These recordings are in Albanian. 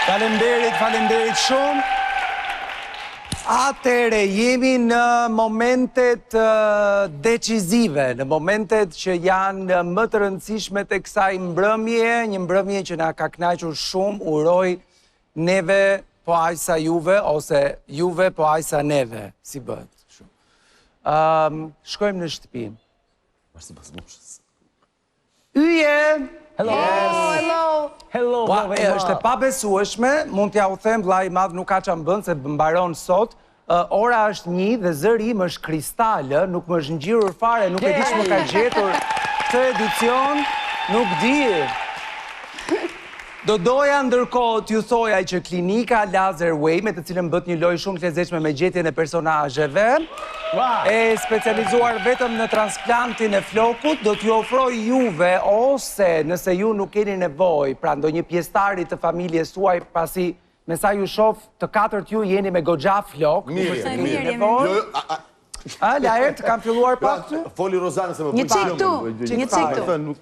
Faleminderit shumë. Atëre, jemi në momentet decizive, në momentet që janë më të rëndësishme të kësaj mbrëmje, një mbrëmje që na ka kënaqur shumë, uroj neve po aq sa juve, ose juve po aq sa neve, si bëhet. Shkojmë në shtëpi. Yje! Hello! Hello! Hello! Është e pabesueshme, mund t'ja u them vllai i madh nuk ka çam bën se mbaron sot. Ora është 1 dhe zëri im është kristalë, nuk më është ngjirur fare, nuk e di ç'më ka gjetur këtë edicion, nuk di. Doja ndërkohë t'ju thoja që klinika Laserway, me të cilën bët një lojë shumë të lezetshme me gjetjen e personazheve, e specializuar vetëm në transplantin e flokut, do t'ju ofroj juve, ose nëse ju nuk keni nevojë, pra ndonjë pjesëtari të familjes tuaj, pasi me sa ju shoh të katërt ju jeni me goxha flok, Mirë. Lajert, kam filluar pak ty? Foli Rozana se më Një cik tu.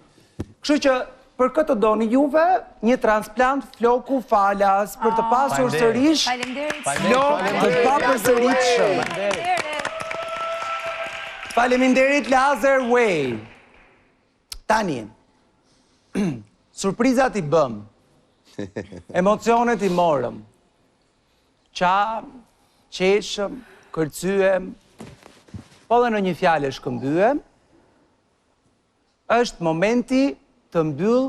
Kështu që për këtë doni juve, një transplant floku falas për të pasur sërish flok të papërsëritshëm. Faleminderit Laserway. Tani, surprizat i bëm, emocionet i morëm, qam, qeshëm, kërcyem, po dhe në një fjalë shkëmbyem, është momenti të mbyll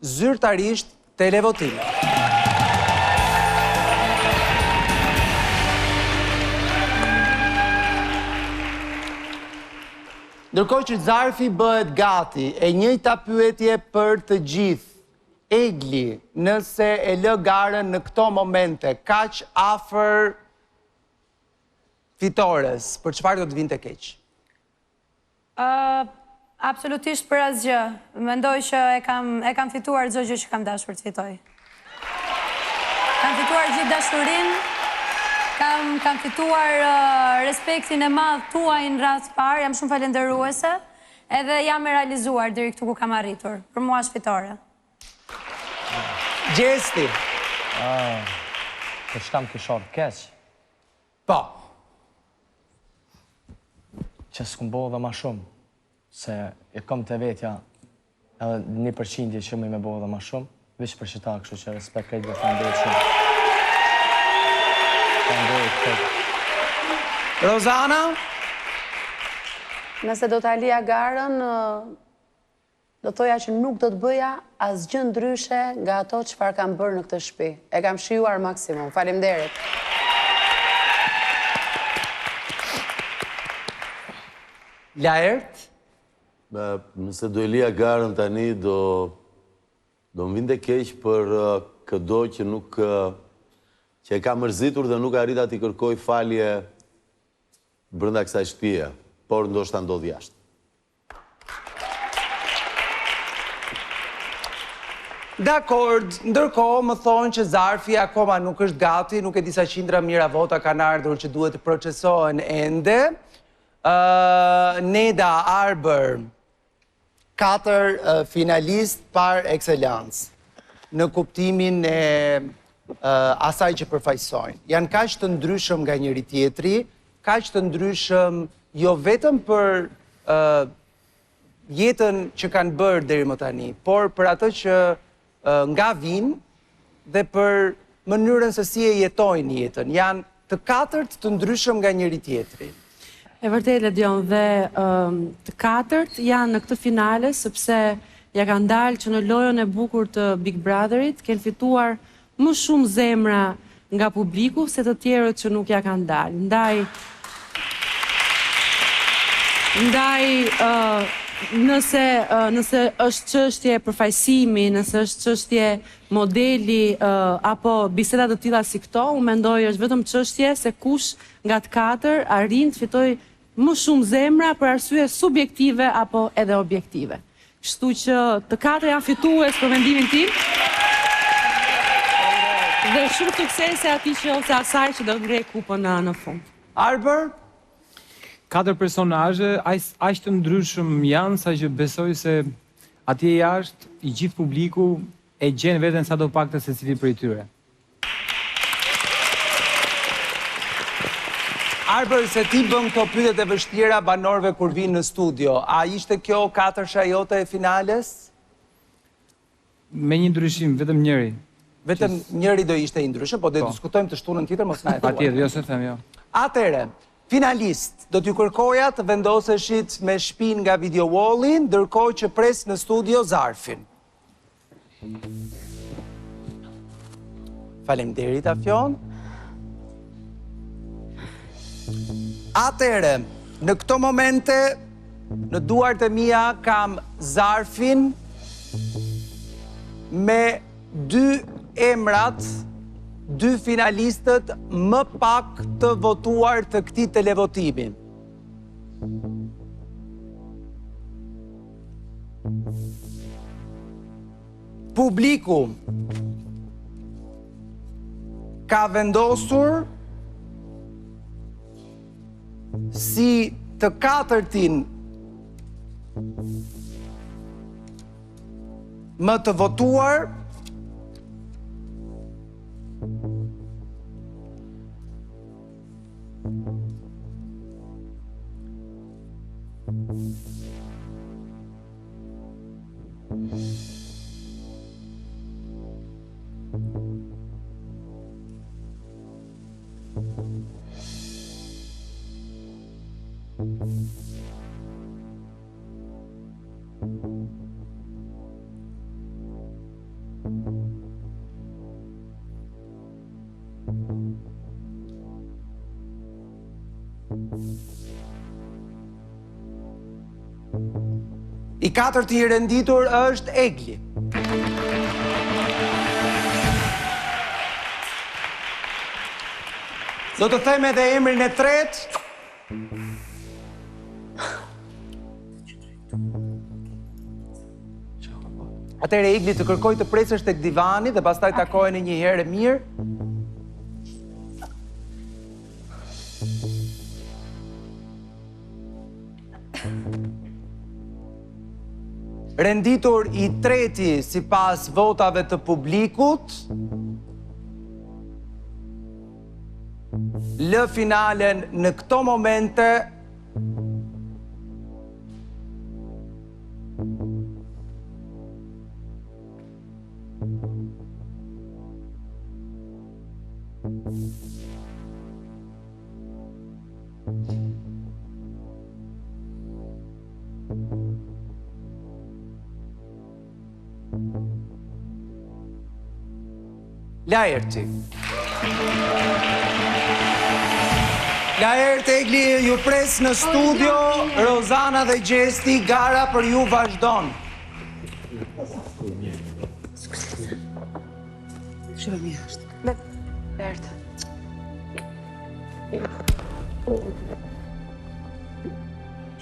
zyrtarisht televotimin. Ndërkohë që zarfi bëhet gati, e njëjta pyetje për të gjithë. Egli, nëse e lë garën në këto momente, kaq afër fitores, për çfarë do të vinte keq? Absolutisht për asgjë. Mendoj që e kam fituar çdo gjë që kam dashur të fitoj. Kam fituar gjithë dashurinë, kam fituar respektin e madh tuaj në rast parë, jam shumë falendëruese, edhe jam e realizuar deri këtu ku kam arritur. Për mua është fitore. Gjesti. Të shkam kishor keq. Po. Që s'kum bo dhe ma shumë, se e kom të vetja edhe 1% që më me bo dhe ma shumë, vish për që ta, kështu që respekt krejt dhe falenderit shumë. Falenderit krejt. Rozana? Nëse do të alija garën, do thoja që nuk do të bëja asgjë ndryshe nga ato çfarë kam bërë në këtë shtëpi. E kam shijuar maksimum. Faleminderit. Lajert? Nëse do e lija garën tani, do më vinte keq për këdo që nuk që e ka mërzitur dhe nuk arrita t'i kërkoj falje brenda kësaj shtëpie, por ndoshta ndodh jashtë. Dakord, ndërkohë më thonë që zarfi akoma nuk është gati, nuk e disa qindra mijëra vota kanë ardhur që duhet të procesohen ende. Neda Arber, 4 finalist par excellence, në kuptimin e asaj që përfaqësojnë. Janë kaq të ndryshëm nga njëri tjetri, kaq të ndryshëm jo vetëm për jetën që kanë bërë deri më tani, por për atë që nga vinë dhe për mënyrën se si e jetojnë jetën. Janë të 4 të ndryshëm nga njëri tjetri. E vërtet, Ledion, dhe të 4 janë në këtë finale, sepse ja kanë dalë që në lojën e bukur të Big Brotherit, kanë fituar më shumë zemra nga publiku se të tjerët që nuk ja kanë dalë. Ndaj, nëse është çështje përfaqësimi, nëse është çështje modeli apo biseda të tilla si këto, unë mendoj është vetëm çështje se kush nga të 4 arrin të fitojë më shumë zemra për arsye subjektive apo edhe objektive. Kështu që të 4 janë fitues për mendimin tim. Dhe shumë suksese atij që ose asaj që do të ngrej kupën në fund. Arber? 4 personazhe aq të ndryshëm janë sa që besoj se atje jashtë i gjithë publiku e gjen veten sadopak të secili prej tyre. Arber, se ti bën këto pyetjet e vështira banorëve kur vinë në studio, a ishte kjo katërsha jote e finales? Me një ndryshim, vetëm njëri. Vetëm njëri do ishte i ndryshëm, po do të diskutojmë të shtunën tjetër, mos na e thuaj. Patjetër, jo se them, jo. Atëre, finalist, do t'ju kërkoja të vendoseshit me shpinë nga video walli, ndërkohë që pres në studio zarfin. Faleminderit, Afjon. Atëre, në këto momente, në duart e mia kam zarfin me 2 emrat, 2 finalistët më pak të votuar të këtij televotimi. Publiku ka vendosur si të katërtin më të votuar I katërti i renditur është Egli. Do të them edhe emrin e tretë. Atëherë Egli të kërkoj të presësh tek divani dhe pastaj takoheni një herë mirë. Renditur i treti sipas votave të publikut, lë finalen në këto momente Laerti. Laerti, Egli ju pres në studio, Rozana dhe Gjesti, gara për ju vazhdon. Shëve mirë është. Laerti.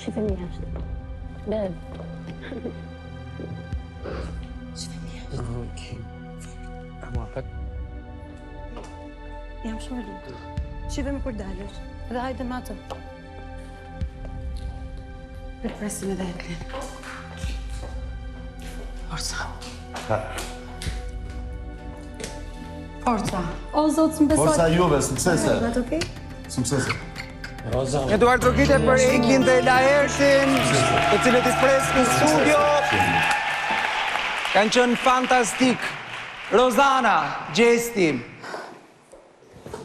Shëve mirë është. Beb. Shëve mirë është. Okej. Ama pak. Jam shumë e lumtur. Shqipe me kur dalësh. Dhe hajde me atë. Presim edhe Eglin. Forca. Forca. O, Zotë, së më besoj. Forca juve, suksese. Në të okej? Suksese. Eduard Rogite për Eglin dhe Laertin, të cilët i pres në studio. Kanë qënë fantastik. Rozana, Gjesti,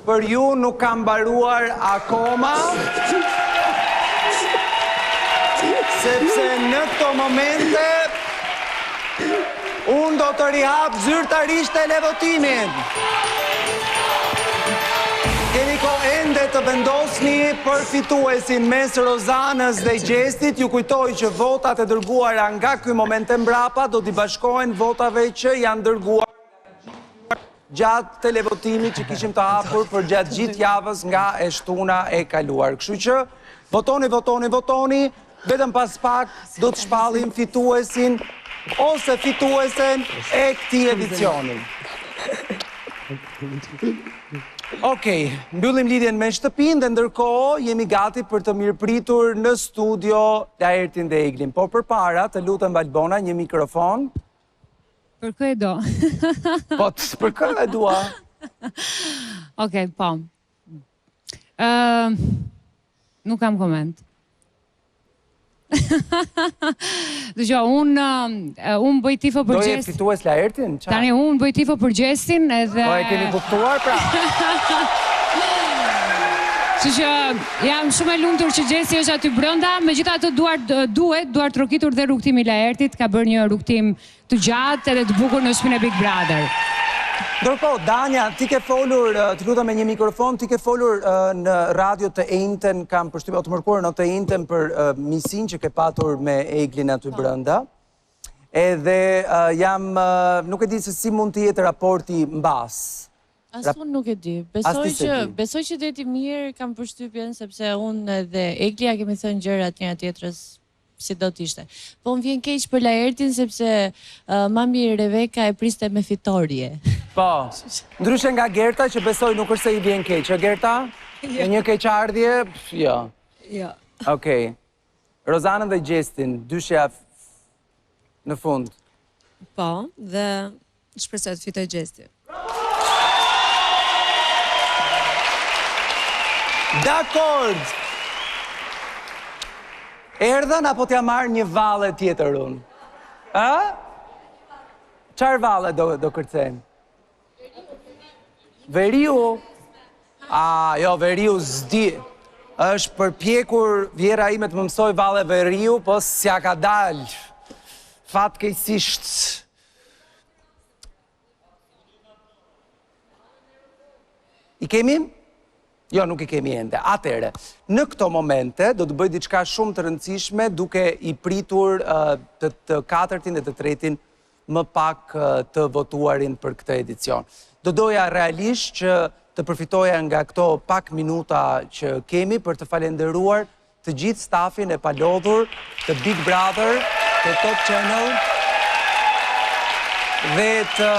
për ju nuk kam mbaruar akoma, sepse në këto momente unë do të rihap zyrtarisht televotimin. Keni kohë ende të vendosni për fituesin mes Rozanës dhe Gjestit. Ju kujtoj që votat e dërguara nga ky moment e mbrapa do t'i bashkohen votave që janë dërguar gjatë televotimit që kishim të hapur për gjatë gjithë javës nga e shtuna e kaluar. Kështu që votoni, vetëm pas pak do të shpallim fituesin ose fituesen e këtij edicioni. Okej, mbyllim lidhjen me shtëpinë dhe ndërkohë jemi gati për të mirëpritur në studio Laertin dhe Eglin. Po përpara, të lutem Valbona, një mikrofon. Për kë e do? Po, për kë e dua? Okej, po. Nuk kam koment. Dëgjoj, unë bëj tifo për Doje Gjestin. fitues Laertin? Tani unë bëj tifo për Gjestin edhe... Po e keni kuptuar pra? Që jam shumë e lumtur që Gjesi është aty brenda, megjithatë duart trokitur dhe rrugtimi i Laertit ka bërë një rrugtim të gjatë edhe të bukur në shtëpinë e Big Brother. Ndërkohë, Danja, ti ke folur, të lutem me një mikrofon, ti ke folur në radio të Ejnten, kam përshtypjen të mërkurën në të Ejnten për misin që ke patur me Eglin aty brenda. Edhe nuk e di se si mund të jetë raporti mbas. Unë nuk e di. Besoj që deti mirë kam përshtypjen, sepse unë dhe Eglia kemi thënë gjërat njëra tjetrës si do t'ishte. Po më vjen keq për Laertin, sepse mami Rebeka e priste me fitorje. Po, ndryshe nga Gerta që besoj nuk është se i vjen keq, Gerta? Me një keqardhje? Jo. Jo. Okej. Rozanën dhe Gjestin, dyshja në fund. Po, dhe shpresoj të fitoj Gjesti. Dakord! Erdhën apo t'ja marrë një valle tjetër unë? A? Qarë valle do kërcejmë? Veriu? Jo, Veriu zdi. është përpjekur vjera ime të më mësoj valle Veriu, po s'ja ka dalë. Fatkeqësisht. I kemi? Jo, nuk i kemi ende. Atere, në këto momente do të bëj diçka shumë të rëndësishme duke i pritur të katërtin dhe të tretin më pak të votuarin për këtë edicion. Do doja realisht që të përfitoja nga këto pak minuta që kemi për të falenderuar të gjithë stafin e palodhur të Big Brother, të Top Channel dhe të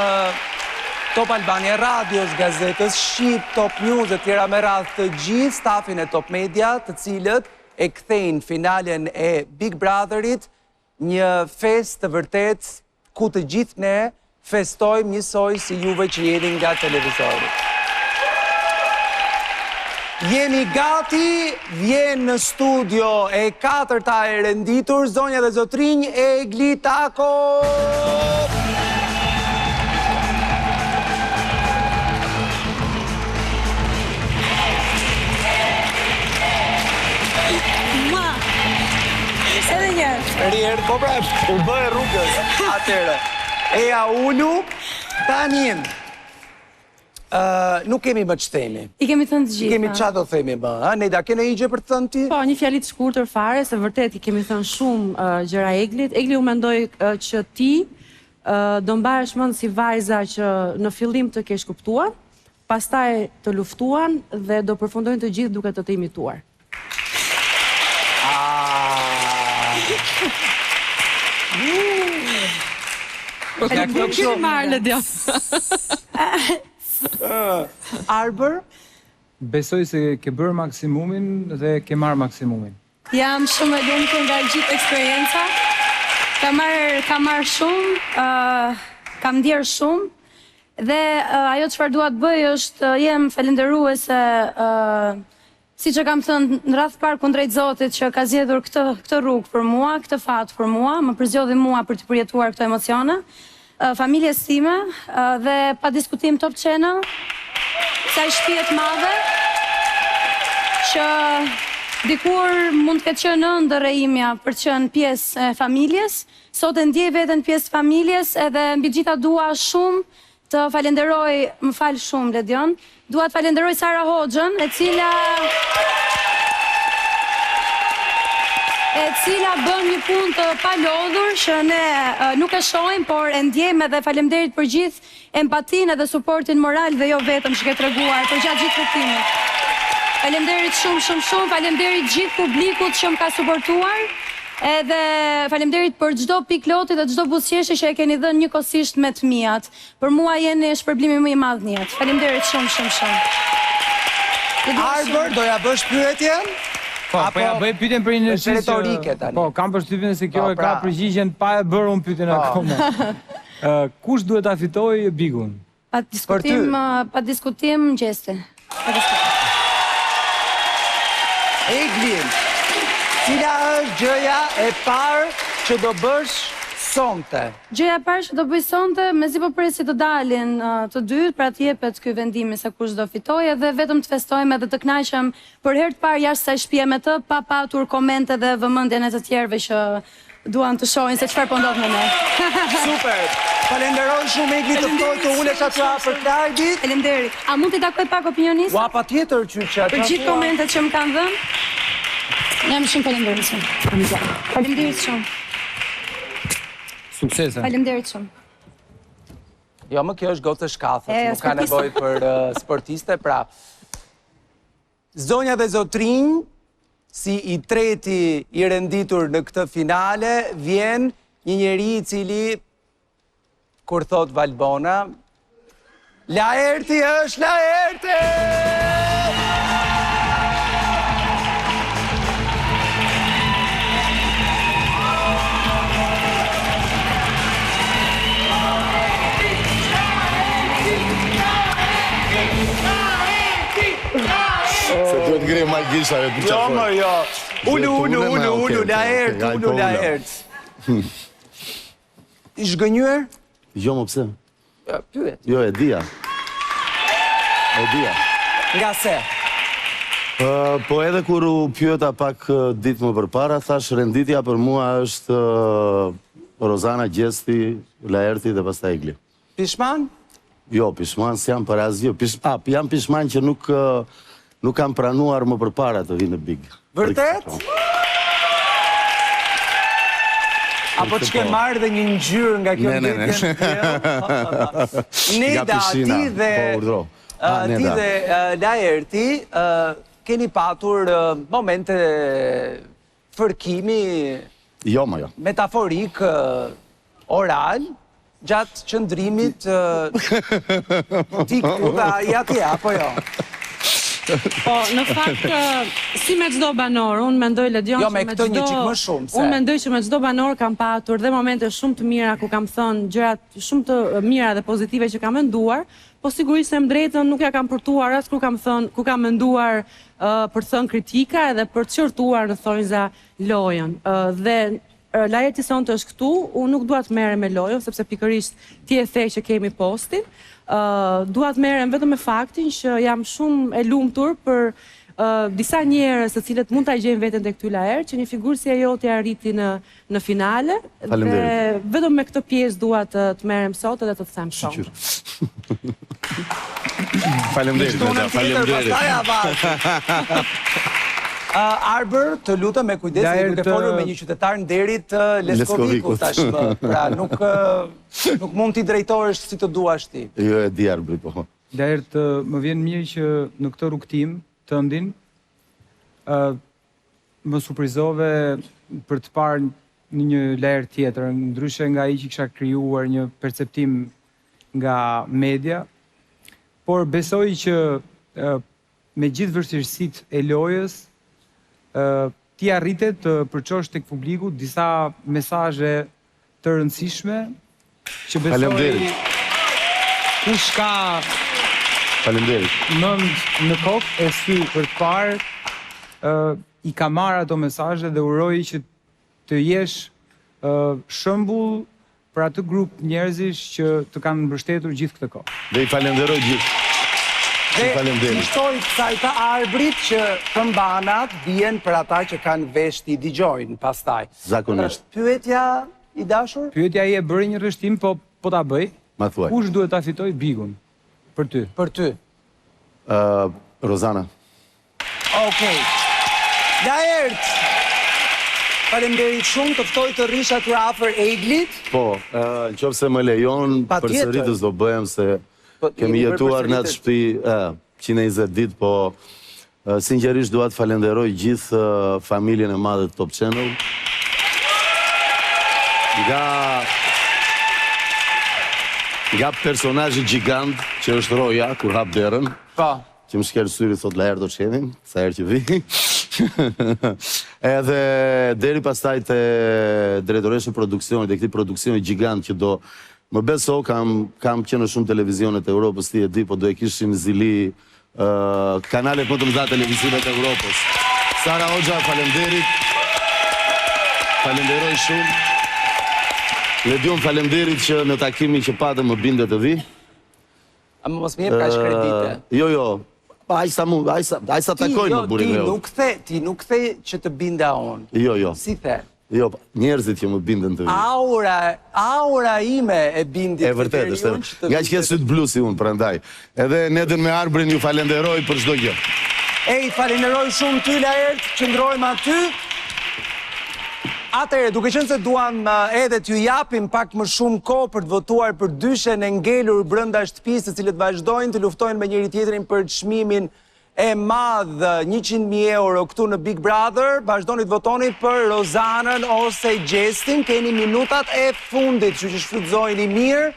Top Albania Radios, gazetës Shqip, Top News e tjera me radhë të gjithë stafin e Top Media, të cilët e kthejnë finalen e Big Brotherit një fest të vërtet ku të gjithë ne festojmë njësoj si juve që jeni nga televizori. Jemi gati, vjen në studio e katërta e renditur, zonja dhe zotrinj, Egli Tako! Rjerë, po pra, u bëhe rrugës, atere. Eja ullu, tani, nuk kemi më që themi. I kemi thënë të gjitha. I kemi qa do themi më, Nejda, kene i gjë për të thënë ti? Po, një fjalit shkurtër fare, se vërtet i kemi thënë shumë gjëra Eglit. Egli u mendoj që ti do mbahesh mend si vajza që në fillim të kesh kuptuar, pastaj të luftuan dhe do përfundojnë të gjithë duke të imituar. Arbër? Besoj se ke bërë maksimumin dhe ke marrë maksimumin. Jam shumë e lumtur nga gjithë eksperienca. Kam marrë shumë, kam ndjerë shumë dhe ajo çfarë dua të bëj është jem falënderuese si që kam thënë në radhë parë kundrejt Zotit që ka zgjedhur këtë rrugë për mua, këtë fat për mua, më përzgjodhi mua për të përjetuar këto emocione, familjes time dhe pa diskutim Top Channel, kësaj shtëpie të madhe që dikur mund të ketë qenë ëndër e imja për të qenë pjesë e familjes, sot e ndjej veten pjesë familjes edhe mbi gjitha dua shumë të falenderoj, më falë shumë, Ledion, dua të falenderoj Sara Hoxhën, e cila bën një punë të palodhur që ne nuk e shohim, por e ndjejmë dhe faleminderit për gjithë empatinë dhe suportin moral dhe jo vetëm që ke treguar për gjatë gjithë rrugtimit. Faleminderit shumë, faleminderit gjithë publikut që më ka suportuar. Edhe faleminderit për çdo pikë loti dhe çdo buzëqeshje që e keni dhënë njëkohësisht me të mijat. Për mua jeni shpërblimi më i madh në jetë. Faleminderit shumë. Arbër, do ja bësh pyetjen? Po ja bëj pyetjen për një çështje retorike tani. Po, kam përshtypjen se kjo e ka përgjigjen pa e bërë unë pyetjen akoma. Kush duhet ta fitojë Bigun? Pa diskutim Gjesti. Eglin, cila është gjëja e parë që do bësh sonte? Gjëja e parë që do bëj sonte, mezi po presi të dalin të dytë, pra të jepet ky vendimi se kush do fitojë dhe vetëm të festojmë edhe të kënaqem për herë të parë jashtë saj shtëpie me të, pa patur komente dhe vëmendjen e të tjerëve që duan të shohin se çfarë po ndodh me ne. Super. Falenderoj shumë Egli të ftoj të ulesh aty afër Klajbit. Faleminderit. A mund t'i takoj pak opinionistë? Ua, patjetër Qyqa. Për gjithë komentet që më kanë dhënë. Jam shumë faleminderit. Faleminderit shumë. Suksese. Faleminderit shumë. Jo, më kjo është gocë shkathët, nuk ka nevojë për sportiste, pra zonja dhe zotrinj, si i treti i renditur në këtë finale, vjen një njeri i cili, kur thot Valbona, Laerti është Laerti! Se duhet ngrej ma gishave për qafoj. Jo, më jo. Ulu, Laert. I shgënjur? Jo, më pse? Pyet. Jo, e dia. Nga se? Po edhe kur u pyeta pak ditë më përpara, thash renditja për mua është Rozana Gjesti, Laerti dhe pastaj Egli. Pishman? Jo, pishman s'jam për asgjë. Jam pishman që nuk kam pranuar më përpara të vinë në Big. Vërtet? Apo që ke marrë dhe një ngjyrë nga kjo ndërtjen? Neda, ti dhe Laerti keni patur momente fërkimi metaforik, oral, gjatë qëndrimit ti këtu dhe i atje, apo jo? Po, në fakt, si me çdo banor, unë mendoj Ledion që me këto një qikë më shumë, se... Unë mendoj që me çdo banor kam patur dhe momente shumë të mira ku kam thënë gjërat shumë të mira dhe pozitive që kam menduar, po sigurisht se më drejtën nuk ja kam përtuar as ku kam menduar për thënë kritika edhe për të qortuar në thonjza lojën. Dhe Laerti sonte është këtu, unë nuk dua të merrem me lojën, sepse pikërisht ti e the që kemi postin. Dua të merrem vetëm me faktin që jam shumë e lumtur për disa njerëz të cilët mund ta gjejnë veten tek ky Laert, që një figurë si ajo t'i arriti në finale. Dhe vetëm me këtë pjesë dua të merrem sot edhe të të them shumë. Faleminderit. Arbër, të lutëm me kujdes se duke folur me një qytetar nderit Leskovikut tashmë. Pra nuk mund t'i drejtoresh si të duash ti. Jo, e di Arbëri, po. Laert, më vjen mirë që në këtë rrugtim tëndin më surprizove për të parë një Laert tjetër, ndryshe nga ai që kisha krijuar një perceptim nga media, por besoj që me gjithë vështirësitë e lojës ti arritet të përçosh tek publiku disa mesazhe të rëndësishme që besoj kush ka mend në kokë e sy për të parë i ka marrë ato mesazhe dhe uroj që të jesh shembull për atë grup njerëzish që të kanë mbështetur gjithë këtë kohë. Dhe i falenderoj gjithë. Dhe shtoj kësaj të Arbrit që këmbanat vjen për ata që kanë vesh t'i digjojnë pastaj. Zakonisht. Pyetja i dashur? Pyetja i e bëri një rrështim, po ta bëj. Ma thuaj. Kush duhet ta fitoj Bigun? Për ty. Për ty. Rozana. Okej. Laert, faleminderit shumë, të ftoj të rish aty afër Eglit. Po, nëse më lejon, përsëritës do bëhem se kemi jetuar në atë shtëpi 120 ditë, po sinqerisht dua të falenderoj gjithë familjen e madhe të Top Channel. Nga personazhi gjigant që është Roja, kur hap derën, që më shkel syri thot Laert do çenim, sa herë që vi. Edhe deri pastaj te drejtoreshja e produksionit, te këtij produksioni gjigant që do më beso, kam qenë në shumë televizionet e Europës, ti e di, po do e kishim zili kanalet më të mëdha televizive të Europës. Sara Hoxha, falemderit. Falenderoj shumë. Ledion, falemderit që në takimin që patë më binde të vi. A më mos më jep kaq kredite. Jo. Aj sa takojnë më burin e o. Ti nuk the që të binda unë. Jo. Si the? Jo, njerëzit që më bindën të vi. Aura ime e bindit e vërtet, është. Nga që ke sytë blu si unë, prandaj. Edhe Nedën me Arbrin ju falenderoj për çdo gjë. Ej, falenderoj shumë ty, Laert, qëndrojmë aty. Atëherë, duke qenë se duam edhe t'ju japim pak më shumë kohë për të votuar për dyshen e ngelur brenda shtëpisë, të cilët vazhdojnë të luftojnë me njëri tjetrin për çmimin e madh 100.000 euro këtu në Big Brother, vazhdoni të votoni për Rozanën ose Gjestin, keni minutat e fundit, që shfrytëzojeni mirë.